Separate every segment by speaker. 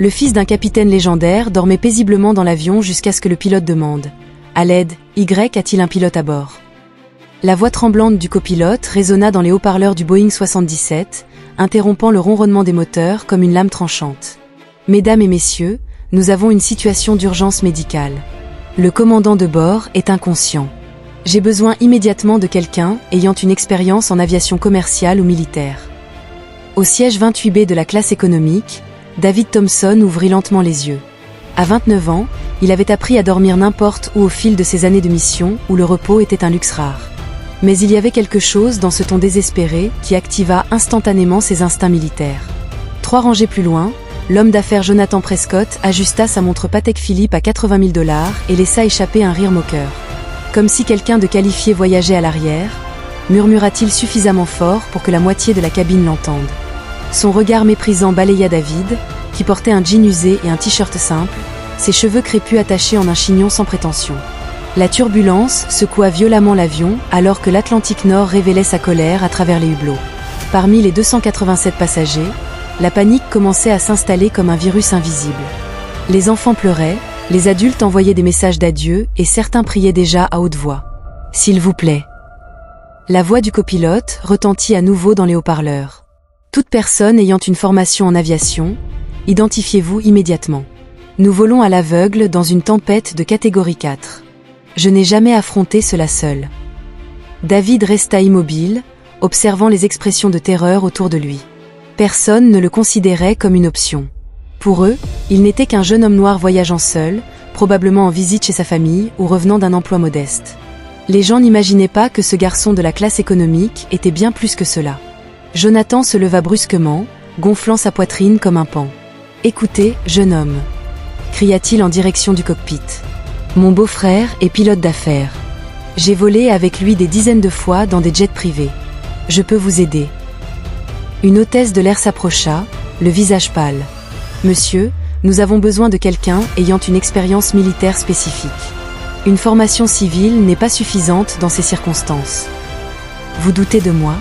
Speaker 1: Le fils d'un capitaine légendaire dormait paisiblement dans l'avion jusqu'à ce que le pilote demande « À l'aide, Y a-t-il un pilote à bord ?» La voix tremblante du copilote résonna dans les haut-parleurs du Boeing 77, interrompant le ronronnement des moteurs comme une lame tranchante. « Mesdames et messieurs, nous avons une situation d'urgence médicale. Le commandant de bord est inconscient. J'ai besoin immédiatement de quelqu'un ayant une expérience en aviation commerciale ou militaire. » Au siège 28B de la classe économique, David Thompson ouvrit lentement les yeux. À 29 ans, il avait appris à dormir n'importe où au fil de ses années de mission où le repos était un luxe rare. Mais il y avait quelque chose dans ce ton désespéré qui activa instantanément ses instincts militaires. 3 rangées plus loin, l'homme d'affaires Jonathan Prescott ajusta sa montre Patek Philippe à 80 000 $ et laissa échapper un rire moqueur. Comme si quelqu'un de qualifié voyageait à l'arrière, murmura-t-il suffisamment fort pour que la moitié de la cabine l'entende. Son regard méprisant balaya David, qui portait un jean usé et un t-shirt simple, ses cheveux crépus attachés en un chignon sans prétention. La turbulence secoua violemment l'avion alors que l'Atlantique Nord révélait sa colère à travers les hublots. Parmi les 287 passagers, la panique commençait à s'installer comme un virus invisible. Les enfants pleuraient, les adultes envoyaient des messages d'adieu et certains priaient déjà à haute voix. « S'il vous plaît ». La voix du copilote retentit à nouveau dans les haut-parleurs. Toute personne ayant une formation en aviation, identifiez-vous immédiatement. Nous volons à l'aveugle dans une tempête de catégorie 4. Je n'ai jamais affronté cela seul. David resta immobile, observant les expressions de terreur autour de lui. Personne ne le considérait comme une option. Pour eux, il n'était qu'un jeune homme noir voyageant seul, probablement en visite chez sa famille ou revenant d'un emploi modeste. Les gens n'imaginaient pas que ce garçon de la classe économique était bien plus que cela. Jonathan se leva brusquement, gonflant sa poitrine comme un paon. « Écoutez, jeune homme » cria-t-il en direction du cockpit. « Mon beau-frère est pilote d'affaires. J'ai volé avec lui des dizaines de fois dans des jets privés. Je peux vous aider. » Une hôtesse de l'air s'approcha, le visage pâle. « Monsieur, nous avons besoin de quelqu'un ayant une expérience militaire spécifique. Une formation civile n'est pas suffisante dans ces circonstances. Vous doutez de moi ?»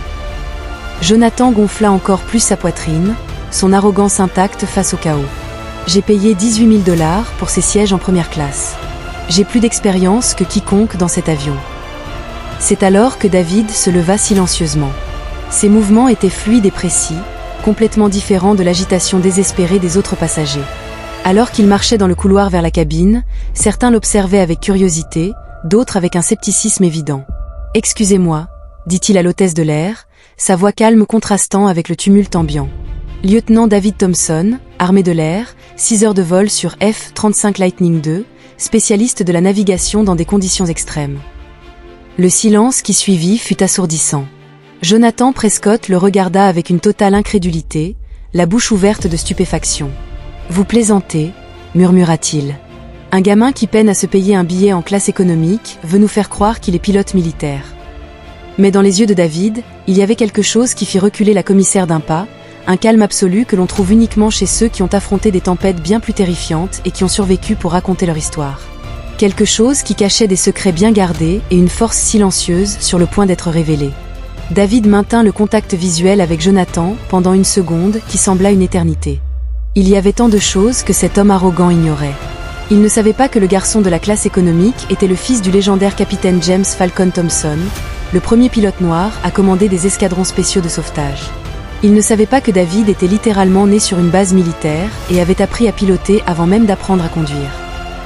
Speaker 1: Jonathan gonfla encore plus sa poitrine, son arrogance intacte face au chaos. « J'ai payé 18 000 $ pour ces sièges en première classe. J'ai plus d'expérience que quiconque dans cet avion. » C'est alors que David se leva silencieusement. Ses mouvements étaient fluides et précis, complètement différents de l'agitation désespérée des autres passagers. Alors qu'il marchait dans le couloir vers la cabine, certains l'observaient avec curiosité, d'autres avec un scepticisme évident. « Excusez-moi », dit-il à l'hôtesse de l'air, sa voix calme contrastant avec le tumulte ambiant. « Lieutenant David Thompson, armée de l'air, 6 heures de vol sur F-35 Lightning II, spécialiste de la navigation dans des conditions extrêmes. » Le silence qui suivit fut assourdissant. Jonathan Prescott le regarda avec une totale incrédulité, la bouche ouverte de stupéfaction. « Vous plaisantez » murmura-t-il. « Un gamin qui peine à se payer un billet en classe économique veut nous faire croire qu'il est pilote militaire. » Mais dans les yeux de David, il y avait quelque chose qui fit reculer la commissaire d'un pas, un calme absolu que l'on trouve uniquement chez ceux qui ont affronté des tempêtes bien plus terrifiantes et qui ont survécu pour raconter leur histoire. Quelque chose qui cachait des secrets bien gardés et une force silencieuse sur le point d'être révélée. David maintint le contact visuel avec Jonathan pendant une seconde qui sembla une éternité. Il y avait tant de choses que cet homme arrogant ignorait. Il ne savait pas que le garçon de la classe économique était le fils du légendaire capitaine James Falcon Thompson, le premier pilote noir à commander des escadrons spéciaux de sauvetage. Il ne savait pas que David était littéralement né sur une base militaire et avait appris à piloter avant même d'apprendre à conduire.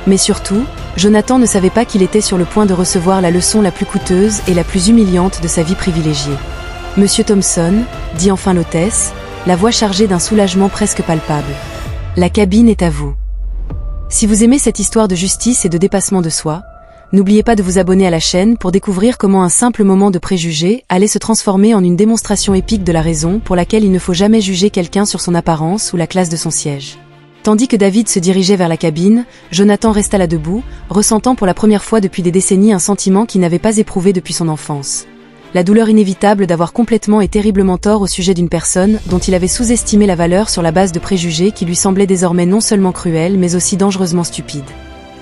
Speaker 1: Mais surtout, Jonathan ne savait pas qu'il était sur le point de recevoir la leçon la plus coûteuse et la plus humiliante de sa vie privilégiée. « Monsieur Thompson », dit enfin l'hôtesse, la voix chargée d'un soulagement presque palpable. « La cabine est à vous. Si vous aimez cette histoire de justice et de dépassement de soi, n'oubliez pas de vous abonner à la chaîne pour découvrir comment un simple moment de préjugé allait se transformer en une démonstration épique de la raison pour laquelle il ne faut jamais juger quelqu'un sur son apparence ou la classe de son siège. » Tandis que David se dirigeait vers la cabine, Jonathan resta là debout, ressentant pour la première fois depuis des décennies un sentiment qu'il n'avait pas éprouvé depuis son enfance. La douleur inévitable d'avoir complètement et terriblement tort au sujet d'une personne dont il avait sous-estimé la valeur sur la base de préjugés qui lui semblaient désormais non seulement cruels mais aussi dangereusement stupides.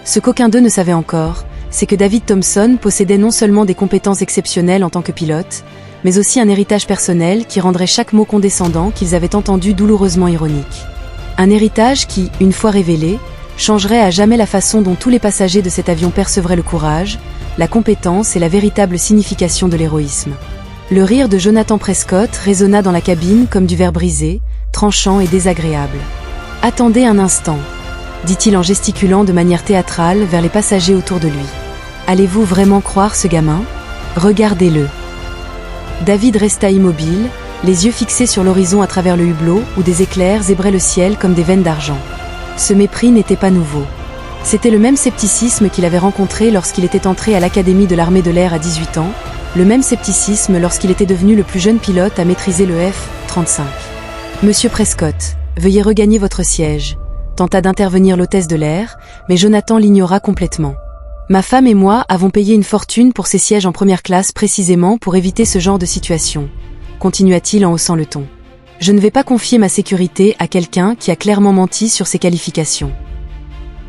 Speaker 1: Ce qu'aucun d'eux ne savait encore, c'est que David Thompson possédait non seulement des compétences exceptionnelles en tant que pilote, mais aussi un héritage personnel qui rendrait chaque mot condescendant qu'ils avaient entendu douloureusement ironique. Un héritage qui, une fois révélé, changerait à jamais la façon dont tous les passagers de cet avion percevraient le courage, la compétence et la véritable signification de l'héroïsme. Le rire de Jonathan Prescott résonna dans la cabine comme du verre brisé, tranchant et désagréable. « Attendez un instant », dit-il en gesticulant de manière théâtrale vers les passagers autour de lui. « Allez-vous vraiment croire ce gamin ? Regardez-le. » David resta immobile, les yeux fixés sur l'horizon à travers le hublot où des éclairs zébraient le ciel comme des veines d'argent. Ce mépris n'était pas nouveau. C'était le même scepticisme qu'il avait rencontré lorsqu'il était entré à l'Académie de l'armée de l'air à 18 ans, le même scepticisme lorsqu'il était devenu le plus jeune pilote à maîtriser le F-35. « Monsieur Prescott, veuillez regagner votre siège », tenta d'intervenir l'hôtesse de l'air, mais Jonathan l'ignora complètement. « Ma femme et moi avons payé une fortune pour ces sièges en première classe précisément pour éviter ce genre de situation », continua-t-il en haussant le ton. « Je ne vais pas confier ma sécurité à quelqu'un qui a clairement menti sur ses qualifications. »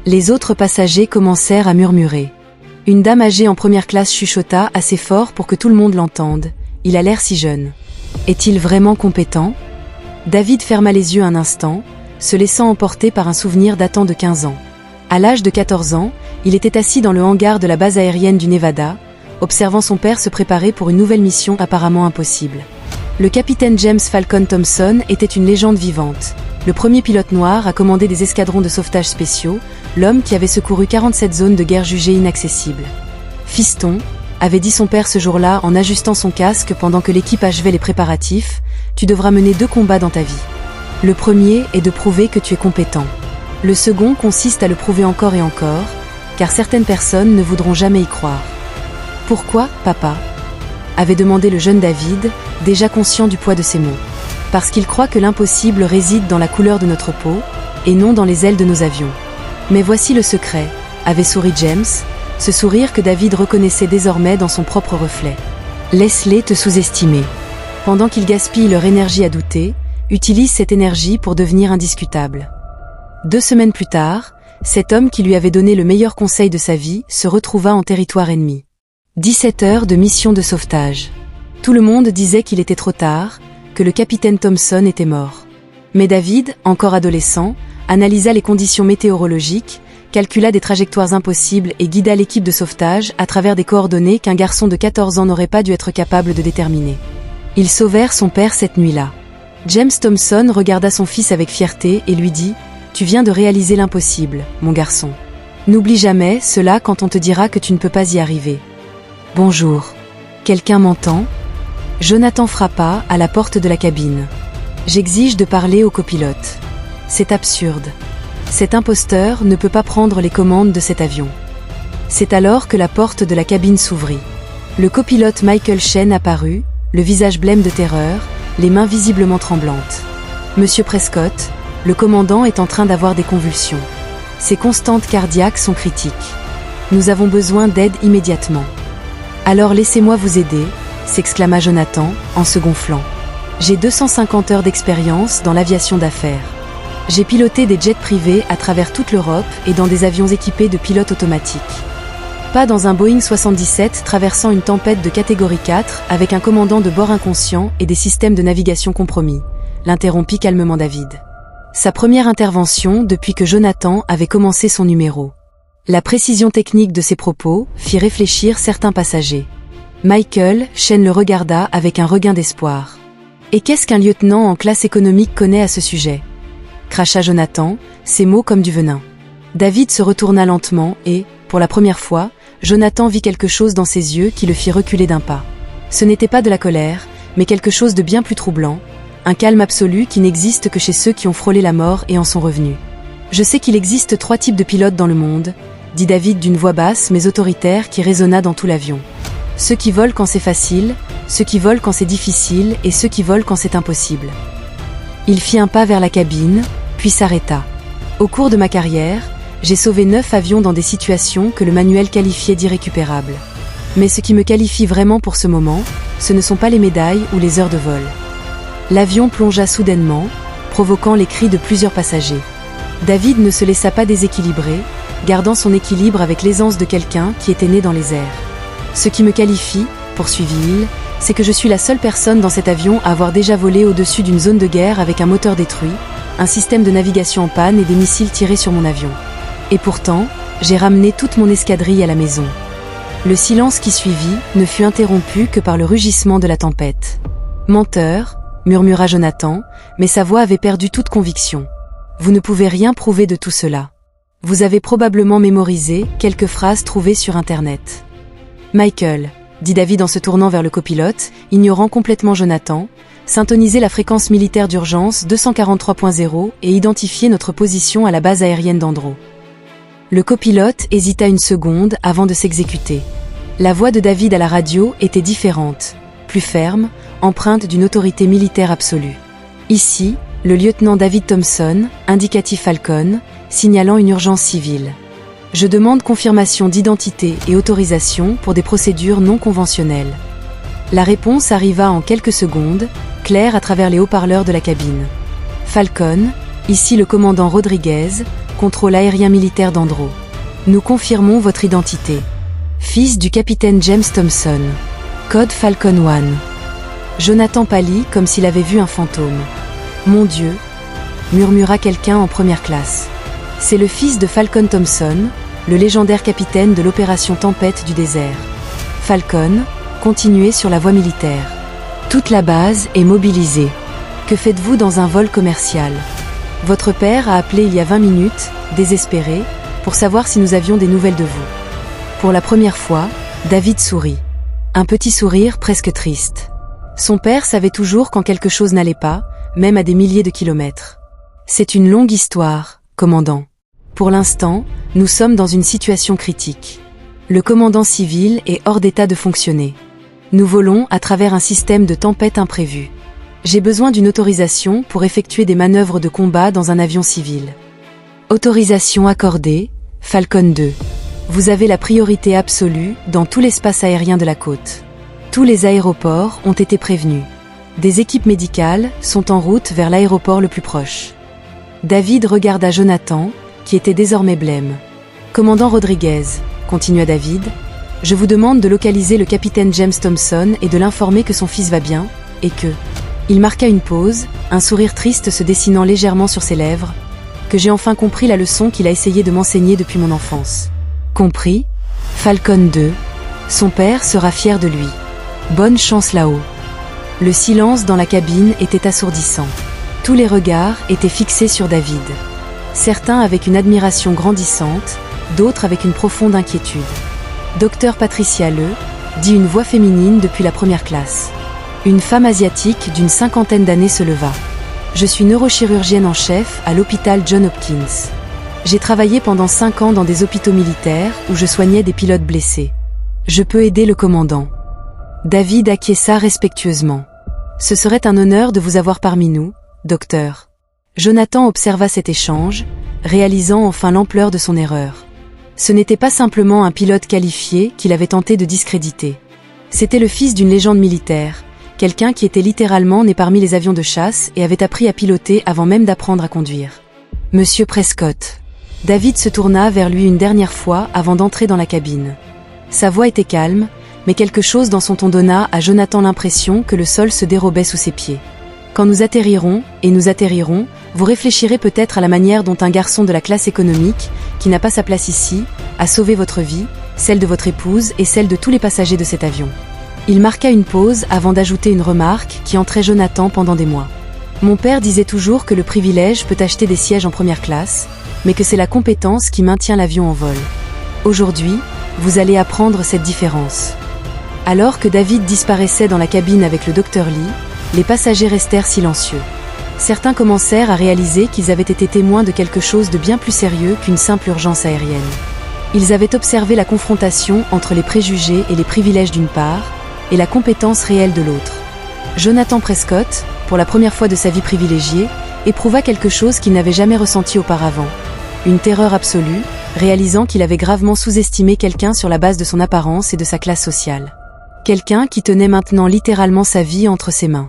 Speaker 1: Les autres passagers commencèrent à murmurer. Une dame âgée en première classe chuchota assez fort pour que tout le monde l'entende. « Il a l'air si jeune. Est-il vraiment compétent ?» David ferma les yeux un instant, se laissant emporter par un souvenir datant de 15 ans. À l'âge de 14 ans, il était assis dans le hangar de la base aérienne du Nevada, observant son père se préparer pour une nouvelle mission apparemment impossible. Le capitaine James Falcon Thompson était une légende vivante. Le premier pilote noir à commander des escadrons de sauvetage spéciaux, l'homme qui avait secouru 47 zones de guerre jugées inaccessibles. « Fiston », avait dit son père ce jour-là en ajustant son casque pendant que l'équipe achevait les préparatifs, « tu devras mener 2 combats dans ta vie. Le premier est de prouver que tu es compétent. Le second consiste à le prouver encore et encore, car certaines personnes ne voudront jamais y croire. »« Pourquoi, papa ?» avait demandé le jeune David, déjà conscient du poids de ses mots. « Parce qu'il croit que l'impossible réside dans la couleur de notre peau, et non dans les ailes de nos avions. » « Mais voici le secret, » avait souri James, ce sourire que David reconnaissait désormais dans son propre reflet. « Laisse-les te sous-estimer. Pendant qu'ils gaspillent leur énergie à douter, utilise cette énergie pour devenir indiscutable. » 2 semaines plus tard, cet homme qui lui avait donné le meilleur conseil de sa vie se retrouva en territoire ennemi. 17 heures de mission de sauvetage. Tout le monde disait qu'il était trop tard, que le capitaine Thompson était mort. Mais David, encore adolescent, analysa les conditions météorologiques, calcula des trajectoires impossibles et guida l'équipe de sauvetage à travers des coordonnées qu'un garçon de 14 ans n'aurait pas dû être capable de déterminer. Ils sauvèrent son père cette nuit-là. James Thompson regarda son fils avec fierté et lui dit « Tu viens de réaliser l'impossible, mon garçon. N'oublie jamais cela quand on te dira que tu ne peux pas y arriver. » « Bonjour. Quelqu'un m'entend ?» Jonathan frappa à la porte de la cabine. « J'exige de parler au copilote. C'est absurde. Cet imposteur ne peut pas prendre les commandes de cet avion. » C'est alors que la porte de la cabine s'ouvrit. Le copilote Michael Shen apparut, le visage blême de terreur, les mains visiblement tremblantes. « Monsieur Prescott, le commandant est en train d'avoir des convulsions. Ses constantes cardiaques sont critiques. Nous avons besoin d'aide immédiatement. »« Alors laissez-moi vous aider, » s'exclama Jonathan, en se gonflant. « J'ai 250 heures d'expérience dans l'aviation d'affaires. J'ai piloté des jets privés à travers toute l'Europe et dans des avions équipés de pilotes automatiques. Pas dans un Boeing 77 traversant une tempête de catégorie 4 avec un commandant de bord inconscient et des systèmes de navigation compromis, » l'interrompit calmement David. Sa première intervention depuis que Jonathan avait commencé son numéro. La précision technique de ses propos fit réfléchir certains passagers. Michael Shen le regarda avec un regain d'espoir. « Et qu'est-ce qu'un lieutenant en classe économique connaît à ce sujet ?» cracha Jonathan, ses mots comme du venin. David se retourna lentement et, pour la première fois, Jonathan vit quelque chose dans ses yeux qui le fit reculer d'un pas. Ce n'était pas de la colère, mais quelque chose de bien plus troublant, un calme absolu qui n'existe que chez ceux qui ont frôlé la mort et en sont revenus. « Je sais qu'il existe 3 types de pilotes dans le monde, » dit David d'une voix basse mais autoritaire qui résonna dans tout l'avion. « Ceux qui volent quand c'est facile, ceux qui volent quand c'est difficile et ceux qui volent quand c'est impossible. » Il fit un pas vers la cabine, puis s'arrêta. « Au cours de ma carrière, j'ai sauvé 9 avions dans des situations que le manuel qualifiait d'irrécupérables. Mais ce qui me qualifie vraiment pour ce moment, ce ne sont pas les médailles ou les heures de vol. » L'avion plongea soudainement, provoquant les cris de plusieurs passagers. David ne se laissa pas déséquilibrer, gardant son équilibre avec l'aisance de quelqu'un qui était né dans les airs. « Ce qui me qualifie, poursuivit-il, c'est que je suis la seule personne dans cet avion à avoir déjà volé au-dessus d'une zone de guerre avec un moteur détruit, un système de navigation en panne et des missiles tirés sur mon avion. Et pourtant, j'ai ramené toute mon escadrille à la maison. Le silence qui suivit ne fut interrompu que par le rugissement de la tempête. « Menteur », murmura Jonathan, mais sa voix avait perdu toute conviction. « Vous ne pouvez rien prouver de tout cela. Vous avez probablement mémorisé quelques phrases trouvées sur Internet. »« Michael », dit David en se tournant vers le copilote, ignorant complètement Jonathan, « syntonisez la fréquence militaire d'urgence 243.0 et identifiez notre position à la base aérienne d'Andro. » Le copilote hésita une seconde avant de s'exécuter. La voix de David à la radio était différente, plus ferme, empreinte d'une autorité militaire absolue. Ici, le lieutenant David Thompson, indicatif Falcon, signalant une urgence civile. Je demande confirmation d'identité et autorisation pour des procédures non conventionnelles. La réponse arriva en quelques secondes, claire à travers les haut-parleurs de la cabine. Falcon, ici le commandant Rodriguez, contrôle aérien militaire d'Andro. Nous confirmons votre identité. Fils du capitaine James Thompson. Code Falcon 1. Jonathan pâlit comme s'il avait vu un fantôme. Mon Dieu, murmura quelqu'un en première classe. C'est le fils de Falcon Thompson, le légendaire capitaine de l'opération Tempête du désert. Falcon, continuez sur la voie militaire. Toute la base est mobilisée. Que faites-vous dans un vol commercial ? Votre père a appelé il y a 20 minutes, désespéré, pour savoir si nous avions des nouvelles de vous. Pour la première fois, David sourit. Un petit sourire presque triste. Son père savait toujours quand quelque chose n'allait pas, même à des milliers de kilomètres. C'est une longue histoire, commandant. Pour l'instant, nous sommes dans une situation critique. Le commandant civil est hors d'état de fonctionner. Nous volons à travers un système de tempête imprévu. J'ai besoin d'une autorisation pour effectuer des manœuvres de combat dans un avion civil. Autorisation accordée, Falcon 2. Vous avez la priorité absolue dans tout l'espace aérien de la côte. Tous les aéroports ont été prévenus. Des équipes médicales sont en route vers l'aéroport le plus proche. David regarda Jonathan, qui était désormais blême. Commandant Rodriguez, continua David, je vous demande de localiser le capitaine James Thompson et de l'informer que son fils va bien, et que... Il marqua une pause, un sourire triste se dessinant légèrement sur ses lèvres, que j'ai enfin compris la leçon qu'il a essayé de m'enseigner depuis mon enfance. Compris ? Falcon 2. Son père sera fier de lui. Bonne chance là-haut. Le silence dans la cabine était assourdissant. Tous les regards étaient fixés sur David. Certains avec une admiration grandissante, d'autres avec une profonde inquiétude. Docteur Patricia Le, dit une voix féminine depuis la première classe. Une femme asiatique d'une 50aine d'années se leva. Je suis neurochirurgienne en chef à l'hôpital John Hopkins. J'ai travaillé pendant 5 ans dans des hôpitaux militaires où je soignais des pilotes blessés. Je peux aider le commandant. David acquiesça respectueusement. Ce serait un honneur de vous avoir parmi nous, docteur. Jonathan observa cet échange, réalisant enfin l'ampleur de son erreur. Ce n'était pas simplement un pilote qualifié qu'il avait tenté de discréditer. C'était le fils d'une légende militaire, quelqu'un qui était littéralement né parmi les avions de chasse et avait appris à piloter avant même d'apprendre à conduire. Monsieur Prescott. David se tourna vers lui une dernière fois avant d'entrer dans la cabine. Sa voix était calme, mais quelque chose dans son ton donna à Jonathan l'impression que le sol se dérobait sous ses pieds. Quand nous atterrirons, vous réfléchirez peut-être à la manière dont un garçon de la classe économique, qui n'a pas sa place ici, a sauvé votre vie, celle de votre épouse et celle de tous les passagers de cet avion. Il marqua une pause avant d'ajouter une remarque qui entrait Jonathan pendant des mois. Mon père disait toujours que le privilège peut acheter des sièges en première classe, mais que c'est la compétence qui maintient l'avion en vol. Aujourd'hui, vous allez apprendre cette différence. Alors que David disparaissait dans la cabine avec le docteur Lee, les passagers restèrent silencieux. Certains commencèrent à réaliser qu'ils avaient été témoins de quelque chose de bien plus sérieux qu'une simple urgence aérienne. Ils avaient observé la confrontation entre les préjugés et les privilèges d'une part, et la compétence réelle de l'autre. Jonathan Prescott, pour la première fois de sa vie privilégiée, éprouva quelque chose qu'il n'avait jamais ressenti auparavant. Une terreur absolue, réalisant qu'il avait gravement sous-estimé quelqu'un sur la base de son apparence et de sa classe sociale. Quelqu'un qui tenait maintenant littéralement sa vie entre ses mains.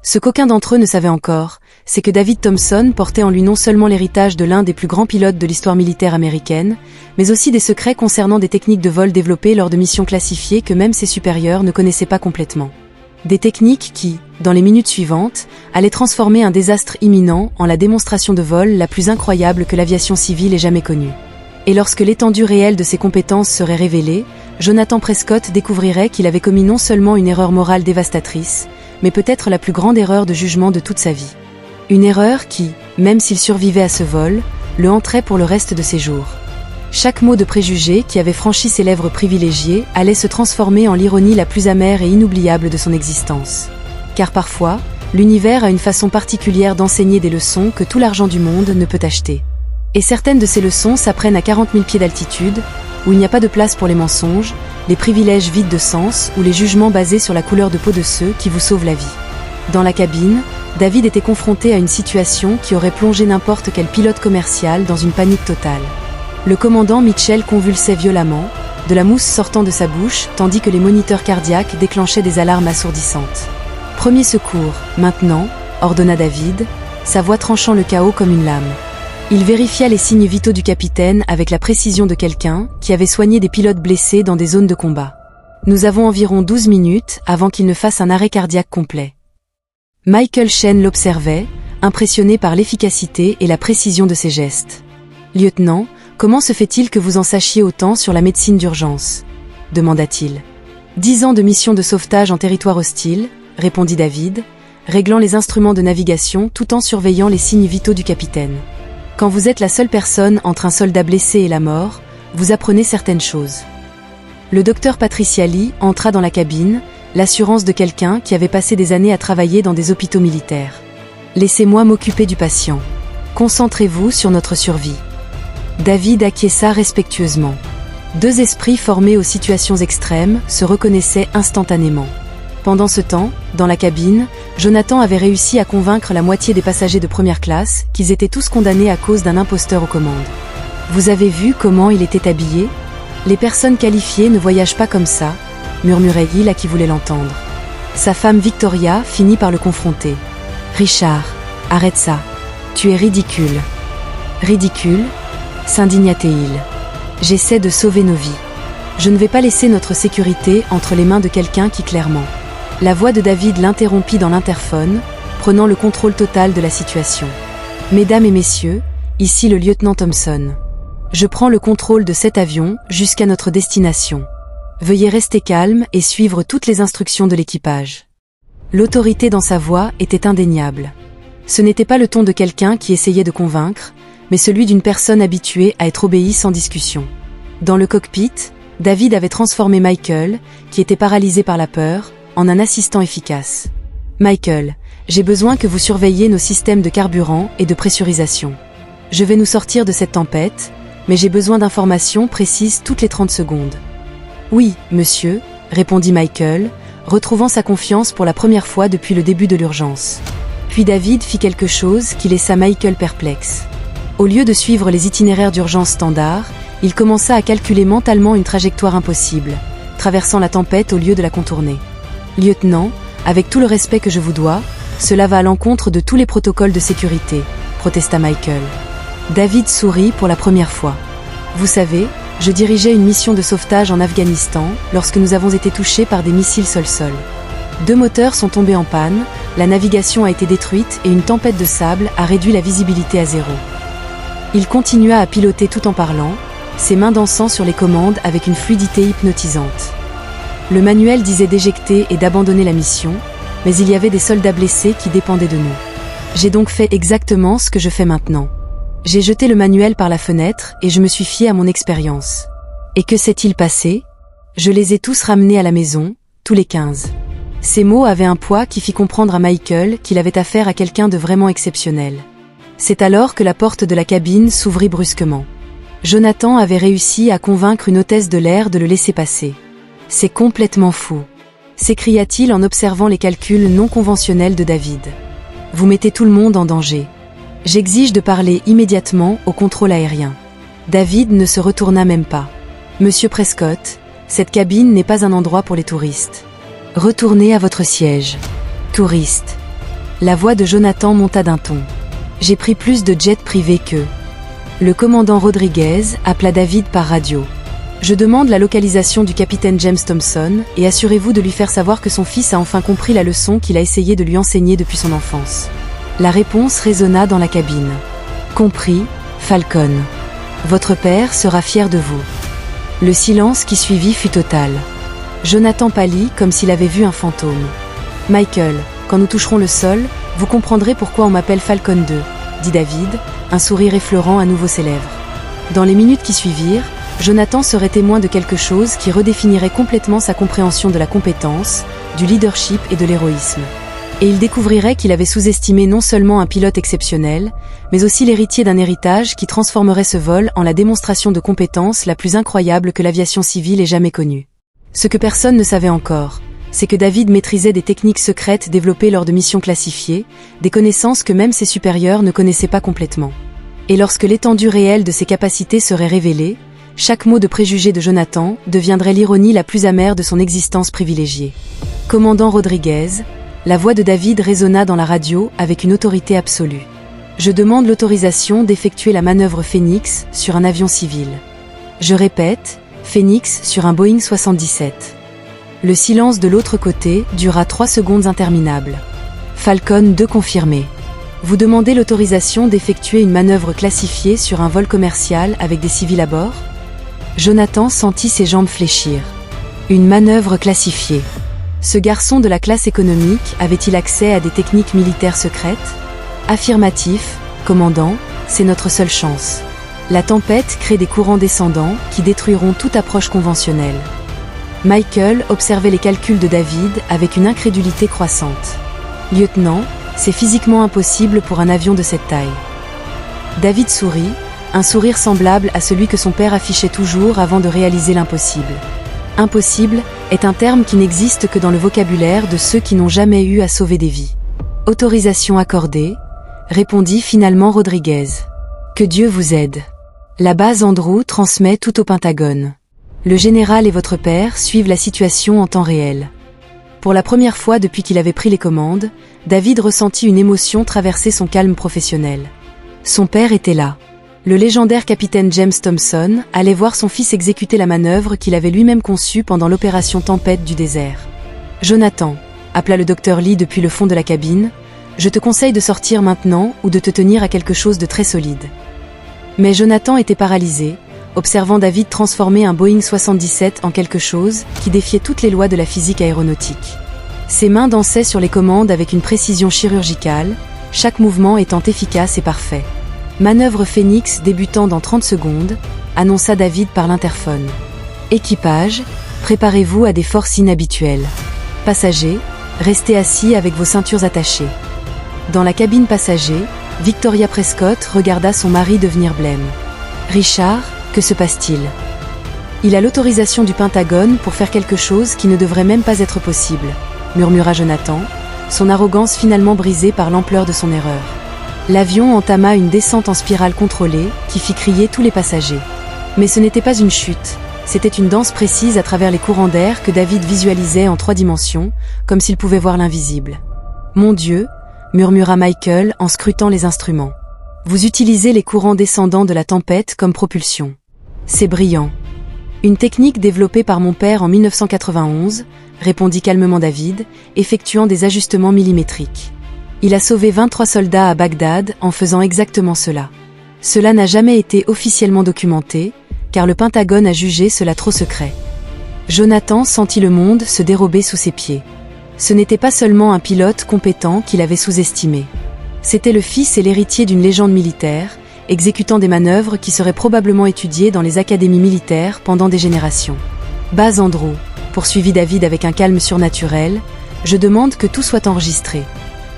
Speaker 1: Ce qu'aucun d'entre eux ne savait encore, c'est que David Thompson portait en lui non seulement l'héritage de l'un des plus grands pilotes de l'histoire militaire américaine, mais aussi des secrets concernant des techniques de vol développées lors de missions classifiées que même ses supérieurs ne connaissaient pas complètement. Des techniques qui, dans les minutes suivantes, allaient transformer un désastre imminent en la démonstration de vol la plus incroyable que l'aviation civile ait jamais connue. Et lorsque l'étendue réelle de ses compétences serait révélée, Jonathan Prescott découvrirait qu'il avait commis non seulement une erreur morale dévastatrice, mais peut-être la plus grande erreur de jugement de toute sa vie. Une erreur qui, même s'il survivait à ce vol, le hanterait pour le reste de ses jours. Chaque mot de préjugé qui avait franchi ses lèvres privilégiées allait se transformer en l'ironie la plus amère et inoubliable de son existence. Car parfois, l'univers a une façon particulière d'enseigner des leçons que tout l'argent du monde ne peut acheter. Et certaines de ces leçons s'apprennent à 40 000 pieds d'altitude, où il n'y a pas de place pour les mensonges, les privilèges vides de sens ou les jugements basés sur la couleur de peau de ceux qui vous sauvent la vie. Dans la cabine, David était confronté à une situation qui aurait plongé n'importe quel pilote commercial dans une panique totale. Le commandant Mitchell convulsait violemment, de la mousse sortant de sa bouche, tandis que les moniteurs cardiaques déclenchaient des alarmes assourdissantes. « Premier secours, maintenant », ordonna David, sa voix tranchant le chaos comme une lame. Il vérifia les signes vitaux du capitaine avec la précision de quelqu'un qui avait soigné des pilotes blessés dans des zones de combat. Nous avons environ 12 minutes avant qu'il ne fasse un arrêt cardiaque complet. Michael Shen l'observait, impressionné par l'efficacité et la précision de ses gestes. « Lieutenant, comment se fait-il que vous en sachiez autant sur la médecine d'urgence ?» demanda-t-il. « 10 ans de mission de sauvetage en territoire hostile, » répondit David, réglant les instruments de navigation tout en surveillant les signes vitaux du capitaine. Quand vous êtes la seule personne entre un soldat blessé et la mort, vous apprenez certaines choses. Le docteur Patricia Lee entra dans la cabine, l'assurance de quelqu'un qui avait passé des années à travailler dans des hôpitaux militaires. « Laissez-moi m'occuper du patient. Concentrez-vous sur notre survie. » David acquiesça respectueusement. Deux esprits formés aux situations extrêmes se reconnaissaient instantanément. Pendant ce temps, dans la cabine, Jonathan avait réussi à convaincre la moitié des passagers de première classe qu'ils étaient tous condamnés à cause d'un imposteur aux commandes. « Vous avez vu comment il était habillé ? Les personnes qualifiées ne voyagent pas comme ça, » murmurait-il à qui voulait l'entendre. Sa femme Victoria finit par le confronter. « Richard, arrête ça. Tu es ridicule. »« Ridicule ?» s'indigna-t-il. « J'essaie de sauver nos vies. Je ne vais pas laisser notre sécurité entre les mains de quelqu'un qui clairement... » La voix de David l'interrompit dans l'interphone, prenant le contrôle total de la situation. « Mesdames et messieurs, ici le lieutenant Thompson. Je prends le contrôle de cet avion jusqu'à notre destination. Veuillez rester calme et suivre toutes les instructions de l'équipage. » L'autorité dans sa voix était indéniable. Ce n'était pas le ton de quelqu'un qui essayait de convaincre, mais celui d'une personne habituée à être obéie sans discussion. Dans le cockpit, David avait transformé Michael, qui était paralysé par la peur, en un assistant efficace. « Michael, j'ai besoin que vous surveilliez nos systèmes de carburant et de pressurisation. Je vais nous sortir de cette tempête, mais j'ai besoin d'informations précises toutes les 30 secondes. »« Oui, monsieur, » répondit Michael, retrouvant sa confiance pour la première fois depuis le début de l'urgence. Puis David fit quelque chose qui laissa Michael perplexe. Au lieu de suivre les itinéraires d'urgence standards, il commença à calculer mentalement une trajectoire impossible, traversant la tempête au lieu de la contourner. « Lieutenant, avec tout le respect que je vous dois, cela va à l'encontre de tous les protocoles de sécurité, » protesta Michael. David sourit pour la première fois. « Vous savez, je dirigeais une mission de sauvetage en Afghanistan lorsque nous avons été touchés par des missiles sol-sol. 2 moteurs sont tombés en panne, la navigation a été détruite et une tempête de sable a réduit la visibilité à 0. » Il continua à piloter tout en parlant, ses mains dansant sur les commandes avec une fluidité hypnotisante. Le manuel disait d'éjecter et d'abandonner la mission, mais il y avait des soldats blessés qui dépendaient de nous. J'ai donc fait exactement ce que je fais maintenant. J'ai jeté le manuel par la fenêtre et je me suis fié à mon expérience. Et que s'est-il passé ? Je les ai tous ramenés à la maison, tous les 15. Ces mots avaient un poids qui fit comprendre à Michael qu'il avait affaire à quelqu'un de vraiment exceptionnel. C'est alors que la porte de la cabine s'ouvrit brusquement. Jonathan avait réussi à convaincre une hôtesse de l'air de le laisser passer. « C'est complètement fou !» s'écria-t-il en observant les calculs non conventionnels de David. « Vous mettez tout le monde en danger. J'exige de parler immédiatement au contrôle aérien. » David ne se retourna même pas. « Monsieur Prescott, cette cabine n'est pas un endroit pour les touristes. Retournez à votre siège. »« Touristes !» La voix de Jonathan monta d'un ton. « J'ai pris plus de jets privés qu'eux. » Le commandant Rodriguez appela David par radio. « Je demande la localisation du capitaine James Thompson et assurez-vous de lui faire savoir que son fils a enfin compris la leçon qu'il a essayé de lui enseigner depuis son enfance. La réponse résonna dans la cabine. Compris, Falcon. Votre père sera fier de vous. Le silence qui suivit fut total. Jonathan pâlit comme s'il avait vu un fantôme. Michael, quand nous toucherons le sol, vous comprendrez pourquoi on m'appelle Falcon 2, dit David, un sourire effleurant à nouveau ses lèvres. Dans les minutes qui suivirent, Jonathan serait témoin de quelque chose qui redéfinirait complètement sa compréhension de la compétence, du leadership et de l'héroïsme. Et il découvrirait qu'il avait sous-estimé non seulement un pilote exceptionnel, mais aussi l'héritier d'un héritage qui transformerait ce vol en la démonstration de compétence la plus incroyable que l'aviation civile ait jamais connue. Ce que personne ne savait encore, c'est que David maîtrisait des techniques secrètes développées lors de missions classifiées, des connaissances que même ses supérieurs ne connaissaient pas complètement. Et lorsque l'étendue réelle de ses capacités serait révélée, chaque mot de préjugé de Jonathan deviendrait l'ironie la plus amère de son existence privilégiée. Commandant Rodriguez, la voix de David résonna dans la radio avec une autorité absolue. Je demande l'autorisation d'effectuer la manœuvre Phoenix sur un avion civil. Je répète, Phoenix sur un Boeing 77. Le silence de l'autre côté dura 3 secondes interminables. Falcon 2 confirmé. Vous demandez l'autorisation d'effectuer une manœuvre classifiée sur un vol commercial avec des civils à bord ? Jonathan sentit ses jambes fléchir. Une manœuvre classifiée. Ce garçon de la classe économique avait-il accès à des techniques militaires secrètes ? Affirmatif, commandant, c'est notre seule chance. La tempête crée des courants descendants qui détruiront toute approche conventionnelle. Michael observait les calculs de David avec une incrédulité croissante. Lieutenant, c'est physiquement impossible pour un avion de cette taille. David sourit, un sourire semblable à celui que son père affichait toujours avant de réaliser l'impossible. Impossible est un terme qui n'existe que dans le vocabulaire de ceux qui n'ont jamais eu à sauver des vies. Autorisation accordée, répondit finalement Rodriguez. Que Dieu vous aide. La base Andrew transmet tout au Pentagone. Le général et votre père suivent la situation en temps réel. Pour la première fois depuis qu'il avait pris les commandes, David ressentit une émotion traverser son calme professionnel. Son père était là. Le légendaire capitaine James Thompson allait voir son fils exécuter la manœuvre qu'il avait lui-même conçue pendant l'opération Tempête du désert. « Jonathan », appela le docteur Lee depuis le fond de la cabine, « je te conseille de sortir maintenant ou de te tenir à quelque chose de très solide. » Mais Jonathan était paralysé, observant David transformer un Boeing 77 en quelque chose qui défiait toutes les lois de la physique aéronautique. Ses mains dansaient sur les commandes avec une précision chirurgicale, chaque mouvement étant efficace et parfait. Manœuvre Phoenix débutant dans 30 secondes, annonça David par l'interphone. Équipage, préparez-vous à des forces inhabituelles. Passagers, restez assis avec vos ceintures attachées. Dans la cabine passager, Victoria Prescott regarda son mari devenir blême. Richard, que se passe-t-il ? Il a l'autorisation du Pentagone pour faire quelque chose qui ne devrait même pas être possible, murmura Jonathan, son arrogance finalement brisée par l'ampleur de son erreur. L'avion entama une descente en spirale contrôlée qui fit crier tous les passagers. Mais ce n'était pas une chute, c'était une danse précise à travers les courants d'air que David visualisait en 3 dimensions, comme s'il pouvait voir l'invisible. « Mon Dieu !» murmura Michael en scrutant les instruments. « Vous utilisez les courants descendants de la tempête comme propulsion. C'est brillant. » Une technique développée par mon père en 1991, répondit calmement David, effectuant des ajustements millimétriques. Il a sauvé 23 soldats à Bagdad en faisant exactement cela. Cela n'a jamais été officiellement documenté, car le Pentagone a jugé cela trop secret. Jonathan sentit le monde se dérober sous ses pieds. Ce n'était pas seulement un pilote compétent qu'il avait sous-estimé. C'était le fils et l'héritier d'une légende militaire, exécutant des manœuvres qui seraient probablement étudiées dans les académies militaires pendant des générations. « Base Andrew », poursuivit David avec un calme surnaturel, « je demande que tout soit enregistré.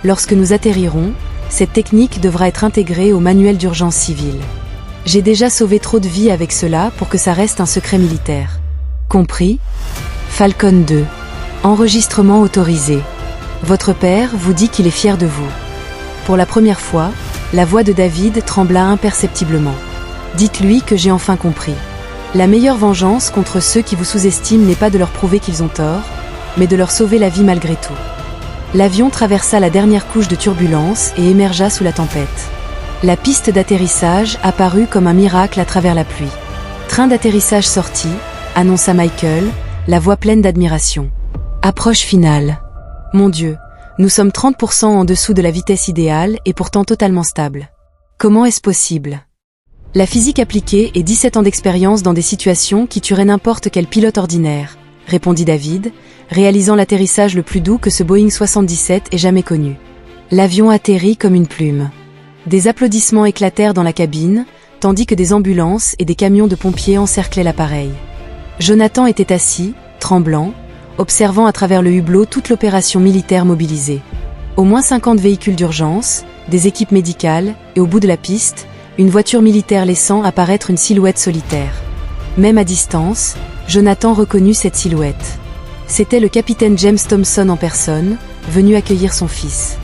Speaker 1: Lorsque nous atterrirons, cette technique devra être intégrée au manuel d'urgence civile. J'ai déjà sauvé trop de vies avec cela pour que ça reste un secret militaire. Compris ? Falcon 2. Enregistrement autorisé. Votre père vous dit qu'il est fier de vous. » Pour la première fois, la voix de David trembla imperceptiblement. « Dites-lui que j'ai enfin compris. La meilleure vengeance contre ceux qui vous sous-estiment n'est pas de leur prouver qu'ils ont tort, mais de leur sauver la vie malgré tout. » L'avion traversa la dernière couche de turbulence et émergea sous la tempête. La piste d'atterrissage apparut comme un miracle à travers la pluie. Train d'atterrissage sorti, annonça Michael, la voix pleine d'admiration. Approche finale. Mon Dieu, nous sommes 30% en dessous de la vitesse idéale et pourtant totalement stable. Comment est-ce possible? La physique appliquée et 17 ans d'expérience dans des situations qui tueraient n'importe quel pilote ordinaire, répondit David, réalisant l'atterrissage le plus doux que ce Boeing 77 ait jamais connu. L'avion atterrit comme une plume. Des applaudissements éclatèrent dans la cabine, tandis que des ambulances et des camions de pompiers encerclaient l'appareil. Jonathan était assis, tremblant, observant à travers le hublot toute l'opération militaire mobilisée. Au moins 50 véhicules d'urgence, des équipes médicales, et au bout de la piste, une voiture militaire laissant apparaître une silhouette solitaire. Même à distance, Jonathan reconnut cette silhouette. C'était le capitaine James Thompson en personne, venu accueillir son fils.